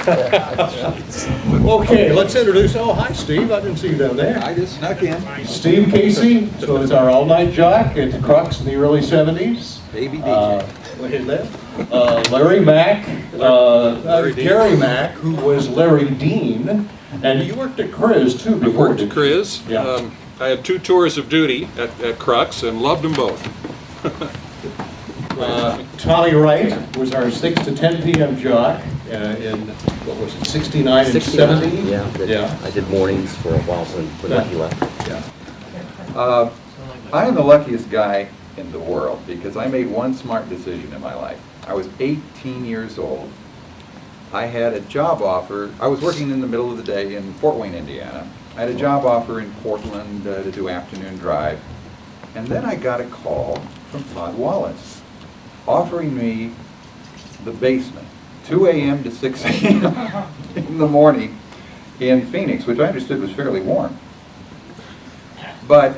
Okay, let's introduce, oh, hi, Steve. I didn't see you down there. I just snuck in. Steve Casey, so it's our all-night jock at KRUX in the early 70s. Baby DJ. What is that? Larry Mack, Gary Mack, who was Larry Dean, and you worked at KRIZ too before. I worked at KRIZ. Yeah. I had 2 tours of duty at KRUX and loved them both. Tommy Wright was our 6 to 10 p.m. jock in, what was it, 69 and 70? Yeah, I did mornings for a while when Lucky left. Yeah. I am the luckiest guy in the world because I made one smart decision in my life. I was 18 years old. I had a job offer. I was working in the middle of the day in Fort Wayne, Indiana. I had a job offer in Portland to do afternoon drive. And then I got a call from Todd Wallace offering me the basement, 2 a.m. to 6 a.m. in the morning in Phoenix, which I understood was fairly warm. But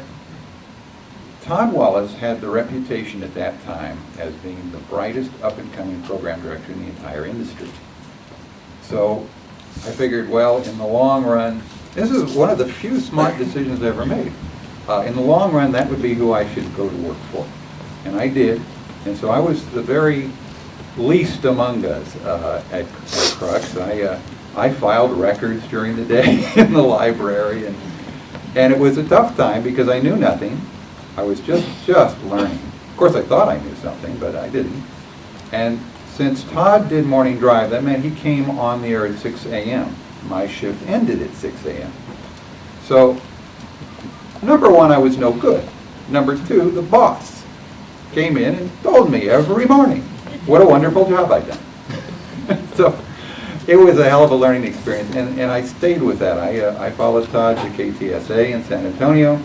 Todd Wallace had the reputation at that time as being the brightest up-and-coming program director in the entire industry. So I figured, well, in the long run, this is one of the few smart decisions I ever made. In the long run, that would be who I should go to work for. And I did. And so I was the very least among us at KRUX. I filed records during the day in the library. And it was a tough time because I knew nothing. I was just learning. Of course, I thought I knew something, but I didn't. And since Todd did morning drive, that meant he came on the air at 6 a.m. My shift ended at 6 a.m. So, number one, I was no good. Number two, the boss came in and told me every morning what a wonderful job I'd done. So, it was a hell of a learning experience, and I stayed with that. I followed Todd to KTSA in San Antonio,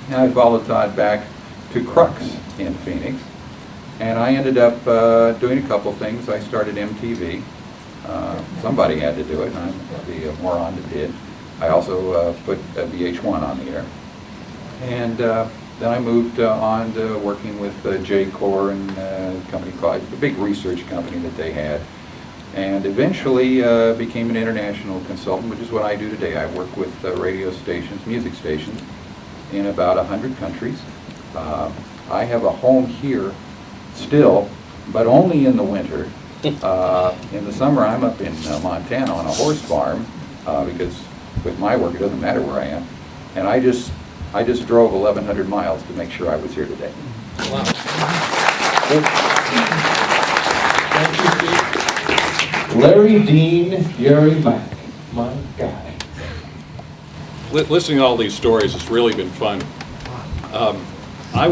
and I followed Todd back to KRUX in Phoenix. And I ended up doing a couple things. I started MTV. Somebody had to do it, and I'm the moron that did. I also put VH1 on the air. And then I moved on to working with J-Corps and a company called, a big research company that they had. And eventually became an international consultant, which is what I do today. I work with radio stations, music stations, in about 100 countries. I have a home here still, but only in the winter. In the summer, I'm up in Montana on a horse farm because with my work, it doesn't matter where I am. And I just drove 1,100 miles to make sure I was here today. Wow. Thank you, Steve. Larry Dean, Gary Mack, my guy. Listening to all these stories has really been fun. I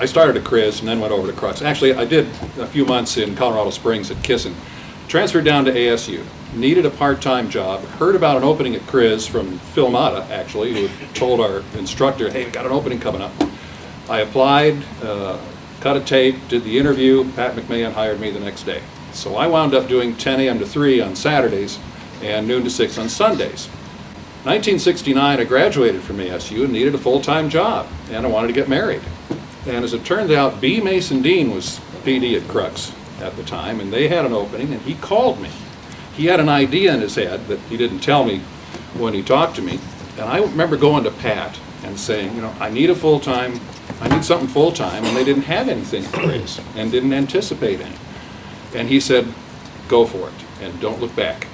started at KRIZ and then went over to KRUX. Actually, I did a few months in Colorado Springs at Kissimmee. Transferred down to ASU. Needed a part-time job. Heard about an opening at KRIZ from Phil Motta, actually, who told our instructor, hey, we got an opening coming up. I applied, cut a tape, did the interview. Pat McMahon hired me the next day. So I wound up doing 10 a.m. to 3 on Saturdays and noon to 6 on Sundays. 1969, I graduated from ASU and needed a full-time job, and I wanted to get married. And as it turned out, B. Mason Dean was PD at KRUX at the time, and they had an opening, and he called me. He had an idea in his head that he didn't tell me when he talked to me, and I remember going to Pat and saying, you know, I need something full-time, and they didn't have anything at KRIZ and didn't anticipate any. And he said, go for it, and don't look back.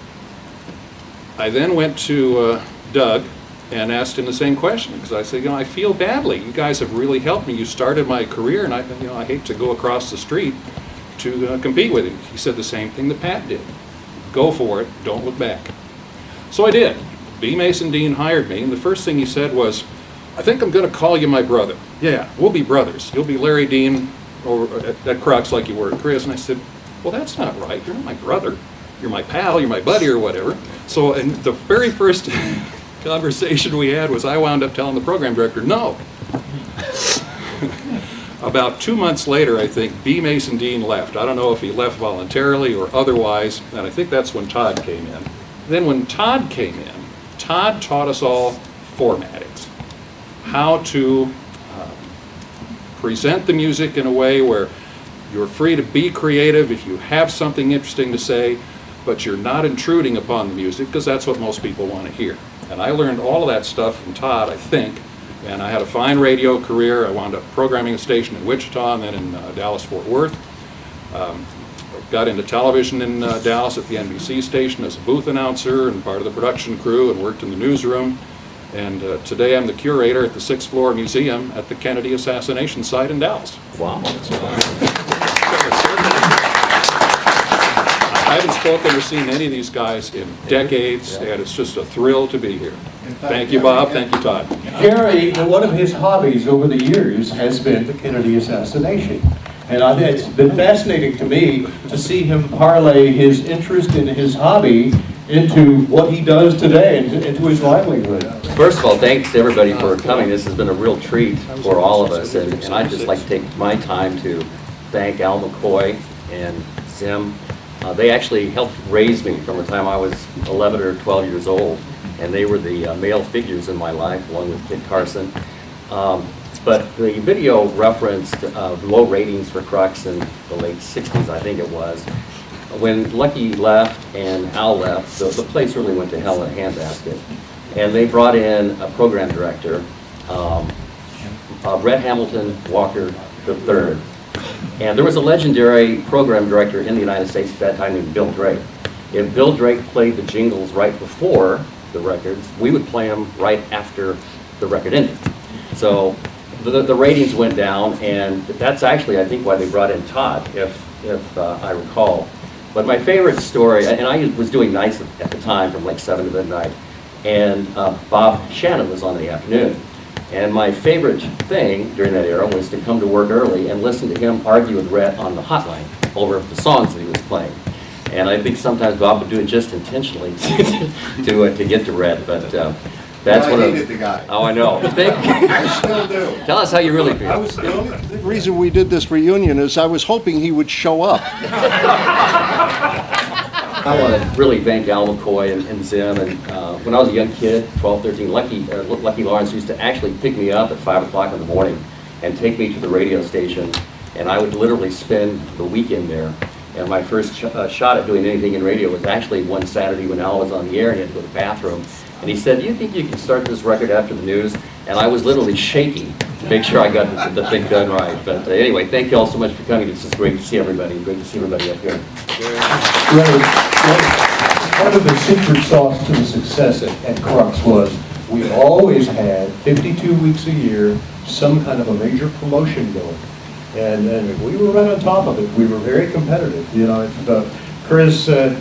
I then went to Doug and asked him the same question, because I said, you know, I feel badly. You guys have really helped me. You started my career, and I hate to go across the street to compete with him. He said the same thing that Pat did. Go for it, don't look back. So I did. B. Mason Dean hired me, and the first thing he said was, I think I'm going to call you my brother. Yeah, we'll be brothers. You'll be Larry Dean at KRUX like you were at KRIZ. And I said, well, that's not right. You're not my brother. You're my pal, you're my buddy or whatever. So and the very first conversation we had was I wound up telling the program director, no. About 2 months later, I think, B. Mason Dean left. I don't know if he left voluntarily or otherwise, and I think that's when Todd came in. Then when Todd came in, Todd taught us all formatics. How to present the music in a way where you're free to be creative. If you have something interesting to say, but you're not intruding upon the music because that's what most people want to hear. And I learned all of that stuff from Todd, I think, and I had a fine radio career. I wound up programming a station in Wichita and then in Dallas-Fort Worth. Got into television in Dallas at the NBC station as a booth announcer and part of the production crew, and worked in the newsroom. And today I'm the curator at the 6th Floor Museum at the Kennedy assassination site in Dallas. Wow. So, I haven't spoken or seen any of these guys in decades, and it's just a thrill to be here. Thank you, Bob. Thank you, Todd. Gary, one of his hobbies over the years has been the Kennedy assassination. And it's been fascinating to me to see him parlay his interest in his hobby into what he does today, and into his livelihood. First of all, thanks to everybody for coming. This has been a real treat for all of us, and I'd just like to take my time to thank Al McCoy and Zim. They actually helped raise me from the time I was 11 or 12 years old, and they were the male figures in my life, along with Kid Carson. But the video referenced low ratings for KRUX in the late 60s, I think it was. When Lucky left and Al left, the place really went to hell in a handbasket. And they brought in a program director, Red Hamilton Walker III. And there was a legendary program director in the United States at that time named Bill Drake. If Bill Drake played the jingles right before the records, we would play them right after the record ended. So the ratings went down, and that's actually, I think, why they brought in Todd, if I recall. But my favorite story, and I was doing nights at the time from like 7 to midnight, and Bob Shannon was on in the afternoon. And my favorite thing during that era was to come to work early and listen to him argue with Red on the hotline over the songs that he was playing. And I think sometimes Bob would do it just intentionally to get to Red, but that's what I hated the guy. Oh, I know. I still do. Tell us how you really feel. The reason we did this reunion is I was hoping he would show up. I want to really thank Al McCoy and Zim. And when I was a young kid, 12, 13, Lucky Lawrence used to actually pick me up at 5 o'clock in the morning and take me to the radio station. And I would literally spend the weekend there. And my first shot at doing anything in radio was actually one Saturday when Al was on the air and he had to go to the bathroom. And he said, "Do you think you can start this record after the news?" And I was literally shaking to make sure I got the thing done right. But anyway, thank you all so much for coming. It's just great to see everybody. Great to see everybody up here. Part of the secret sauce to the success at KRUX was we always had 52 weeks a year some kind of a major promotion going. And we were right on top of it. We were very competitive. You know, if KRIZ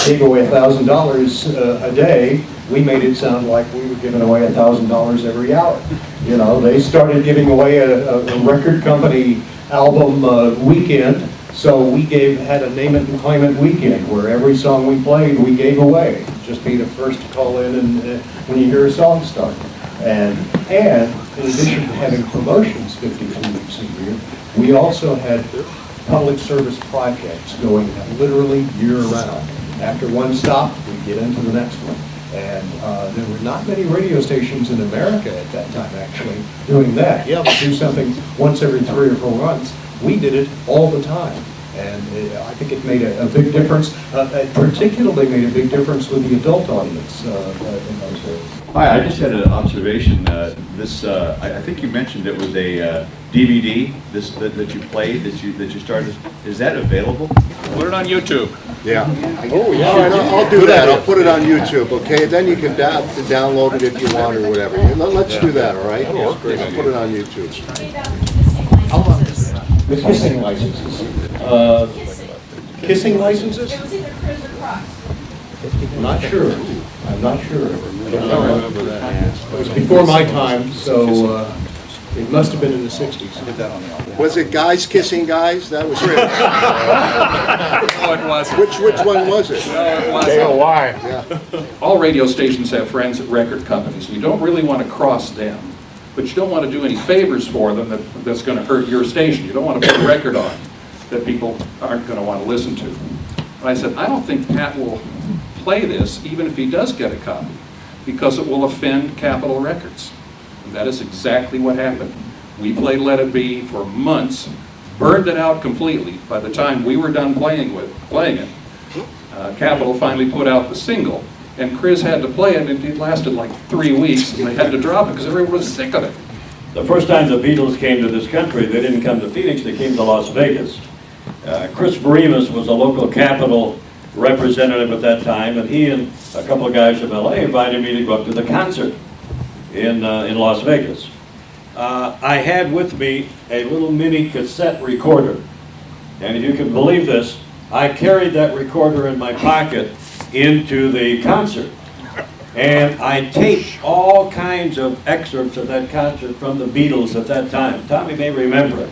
gave away $1,000 a day, we made it sound like we were giving away $1,000 every hour. You know, they started giving away a record company album weekend, so we had a name it and claim it weekend where every song we played we gave away. Just be the first to call in and when you hear a song start. And in addition to having promotions 52 weeks a year, we also had public service projects going literally year-round. After one stopped, we'd get into the next one. And there were not many radio stations in America at that time, actually, doing that. Yeah, we do something once every 3 or 4 months. We did it all the time. And I think it made a big difference. It particularly made a big difference with the adult audience in those days. Hi, I just had an observation. I think you mentioned it was a DVD that you played, that you started. Is that available? Put it on YouTube. Yeah. Oh, yeah. All right, I'll do that. I'll put it on YouTube, okay? Then you can download it if you want or whatever. Let's do that, all right? I'll put it on YouTube. The kissing licenses. Kissing licenses? It was either KRIZ or KRUX. Not sure. I'm not sure. I don't remember that. It was before my time, so it must have been in the 60s. Was it Guys Kissing Guys? That was it. No, it wasn't. Which one was it? No, it wasn't. Why? Yeah. All radio stations have friends at record companies. You don't really want to cross them, but you don't want to do any favors for them that's going to hurt your station. You don't want to put a record on that people aren't going to want to listen to. And I said, I don't think Pat will play this, even if he does get a copy, because it will offend Capitol Records. And that is exactly what happened. We played Let It Be for months, burned it out completely. By the time we were done playing it, Capitol finally put out the single, and KRIZ had to play it, and it lasted like 3 weeks, and they had to drop it because everyone was sick of it. The first time the Beatles came to this country, they didn't come to Phoenix, they came to Las Vegas. Chris Beremus was a local Capitol representative at that time, and he and a couple of guys from LA invited me to go up to the concert in Las Vegas. I had with me a little mini cassette recorder, and if you can believe this, I carried that recorder in my pocket into the concert, and I taped all kinds of excerpts of that concert from the Beatles at that time. Tommy may remember it.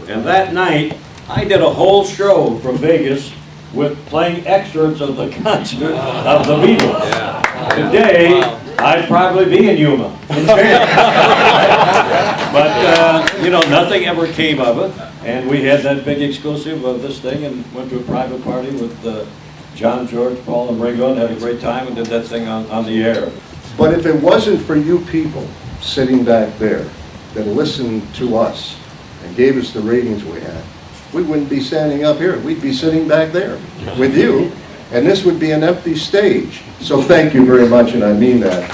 And that night, I did a whole show from Vegas with playing excerpts of the concert of the Beatles. Today, I'd probably be in Yuma. But, you know, nothing ever came of it. And we had that big exclusive of this thing and went to a private party with John, George, Paul, and Ringo, and had a great time and did that thing on the air. But if it wasn't for you people sitting back there that listened to us and gave us the ratings we had, we wouldn't be standing up here. We'd be sitting back there with you, and this would be an empty stage. So thank you very much, and I mean that.